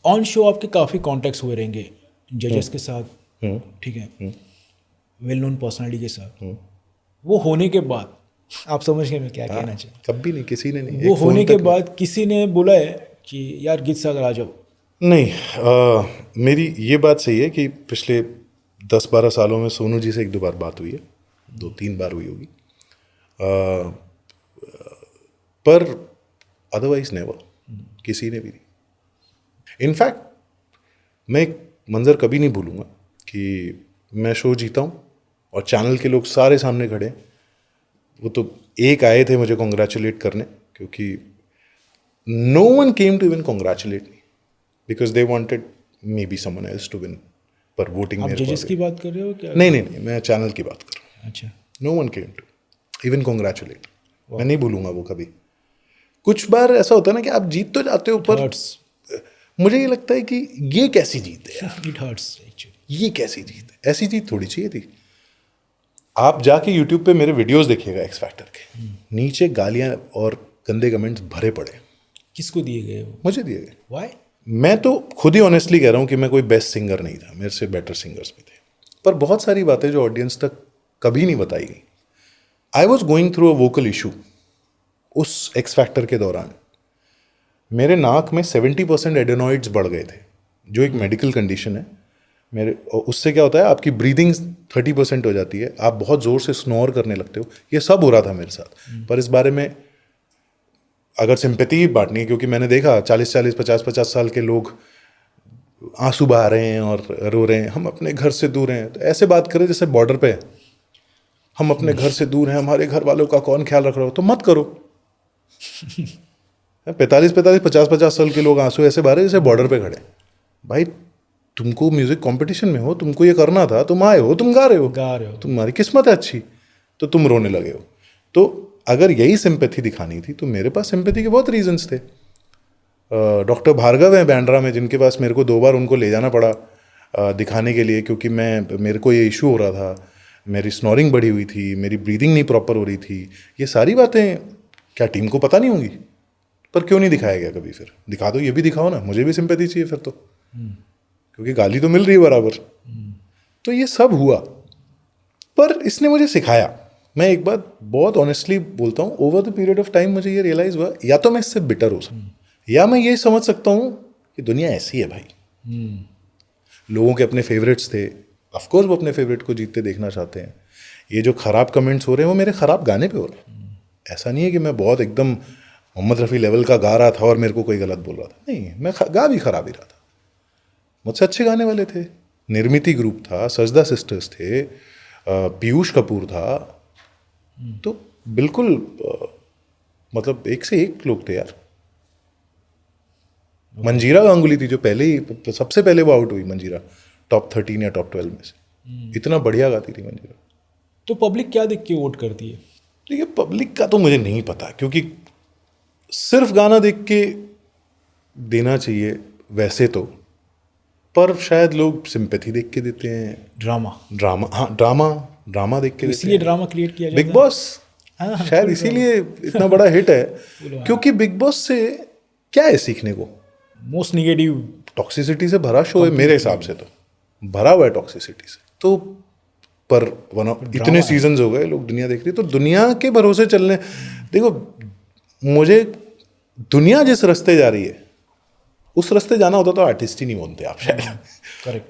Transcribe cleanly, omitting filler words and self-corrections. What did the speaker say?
On show आपके काफ़ी contacts हुए रहेंगे जजेस के साथ, ठीक है, वेल नोन पर्सनालिटी के साथ। वो होने के बाद आप समझ गए मैं क्या कहना चाहिए। कभी नहीं, किसी ने नहीं, वो एक फोन होने के तक बाद किसी ने बोला है कि यार गीत सागर आ जाओ? नहीं। मेरी ये बात सही है कि पिछले 10-12 सालों में सोनू जी से 1-2 बार बात हुई है, 2-3 बार हुई होगी, पर अदरवाइज नेवर, किसी ने भी नहीं। इनफैक्ट मैं एक मंजर कभी नहीं भूलूंगा कि मैं शो जीता हूँ और चैनल के लोग सारे सामने खड़े हैं। वो तो एक आए थे मुझे कॉन्ग्रेचुलेट करने, क्योंकि no one came to even congratulate me because they wanted maybe someone else to win, पर वोटिंग आप मेरे को आ जजेस की गई। बात कर रहे हो क्या? नहीं नहीं नहीं, मैं चैनल की बात कर रहा हूँ। अच्छा। No one came to even congratulate. मैं नहीं भूलूंगा वो कभी। कुछ बार ऐसा होता है ना कि आप जीत तो जाते हो, पर हर्ट्स, मुझे ये लगता है कि ये कैसी जीत है यार, इट हर्ट्स एक्चुअली। ये कैसी जीत है, ऐसी जीत थोड़ी चाहिए थी। आप जाके यूट्यूब पे मेरे वीडियोस देखिएगा एक्स फैक्टर के, नीचे गालियां और गंदे कमेंट्स भरे पड़े, किसको दिए गए वो? मुझे दिए गए। वाई? मैं तो खुद ही ऑनेस्टली कह रहा हूँ कि मैं कोई बेस्ट सिंगर नहीं था, मेरे से बेटर सिंगर्स भी थे, पर बहुत सारी बातें जो ऑडियंस तक कभी नहीं बताई गई। I was going through a vocal issue उस एक्स फैक्टर के दौरान। मेरे नाक में 70% एडेनॉइड्स बढ़ गए थे, जो एक मेडिकल कंडीशन है। मेरे उससे क्या होता है, आपकी ब्रीदिंग 30% हो जाती है, आप बहुत ज़ोर से स्नोर करने लगते हो। ये सब हो रहा था मेरे साथ। पर इस बारे में अगर सिंपैथी बांटनी है, क्योंकि मैंने देखा 40-40, 50-50 साल के लोग आंसू बहा रहे हैं और रो रहे हैं, हम अपने घर से दूर हैं, तो ऐसे बात करें जैसे बॉर्डर पे है। हम अपने घर से दूर हैं, हमारे घर वालों का कौन ख्याल रख रहा हो, तो मत करो। 45-45, 50-50 साल के लोग आंसू ऐसे बहा रहे जैसे बॉर्डर पे खड़े। भाई तुमको म्यूजिक कंपटीशन में हो, तुमको ये करना था, तुम आए हो, तुम गा रहे हो, तुम्हारी किस्मत है अच्छी, तो तुम रोने लगे हो। तो अगर यही सिंपैथी दिखानी थी तो मेरे पास सिंपैथी के बहुत रीजंस थे। डॉक्टर भार्गव हैं बैंड्रा में, जिनके पास मेरे को 2 बार उनको ले जाना पड़ा दिखाने के लिए, क्योंकि मेरे को ये इशू हो रहा था, मेरी स्नोरिंग बढ़ी हुई थी, मेरी ब्रीदिंग नहीं प्रॉपर हो रही थी। ये सारी बातें क्या टीम को पता नहीं होंगी? पर क्यों नहीं दिखाया गया कभी? फिर दिखा दो, ये भी दिखाओ ना, मुझे भी सिंपैथी चाहिए फिर तो, क्योंकि गाली तो मिल रही है बराबर। तो ये सब हुआ, पर इसने मुझे सिखाया। मैं एक बात बहुत ऑनेस्टली बोलता हूँ, over the period of time मुझे ये रियलाइज हुआ, या तो मैं इससे बिटर हो सकता, या मैं ये समझ सकता हूँ कि दुनिया ऐसी है भाई। लोगों के अपने फेवरेट्स थे, ऑफकोर्स वो अपने फेवरेट को जीतते देखना चाहते हैं। ये जो खराब कमेंट्स हो रहे हैं वो मेरे खराब गाने पे हो रहे हैं। ऐसा नहीं है कि मैं बहुत एकदम मोहम्मद रफ़ी लेवल का गा रहा था और मेरे को कोई गलत बोल रहा था, नहीं, मैं गा भी खराब ही रहा था। मुझसे अच्छे गाने वाले थे, निर्मिति ग्रुप था, सजदा सिस्टर्स थे, पीयूष कपूर था, तो बिल्कुल मतलब एक से एक लोग थे यार। मंजीरा गांगुली थी जो पहले ही, तो सबसे पहले वो आउट हुई मंजीरा, टॉप 13 या टॉप 12 में से। इतना बढ़िया गाती थी मंजीरा। तो पब्लिक क्या देख के वोट करती है? देखिए पब्लिक का तो मुझे नहीं पता, क्योंकि सिर्फ गाना देख के देना चाहिए वैसे तो, पर शायद लोग सिंपैथी देख के देते हैं। ड्रामा, ड्रामा, हाँ ड्रामा देख के तो देते इसलिए हैं। ड्रामा क्रिएट किया जाता बिग बॉस हाँ, शायद full इसीलिए इतना बड़ा हिट है, क्योंकि बिग बॉस से क्या है सीखने को? Most negative. टॉक्सिसिटी से भरा शो है मेरे हिसाब से, तो भरा हुआ है टॉक्सिसिटी से। तो पर इतने सीजन्स हो गए, लोग दुनिया देख रही है, तो दुनिया के भरोसे चलने, देखो मुझे दुनिया जिस रास्ते जा रही है उस रास्ते जाना होता तो आर्टिस्ट ही नहीं बनते आप शायद। करेक्ट।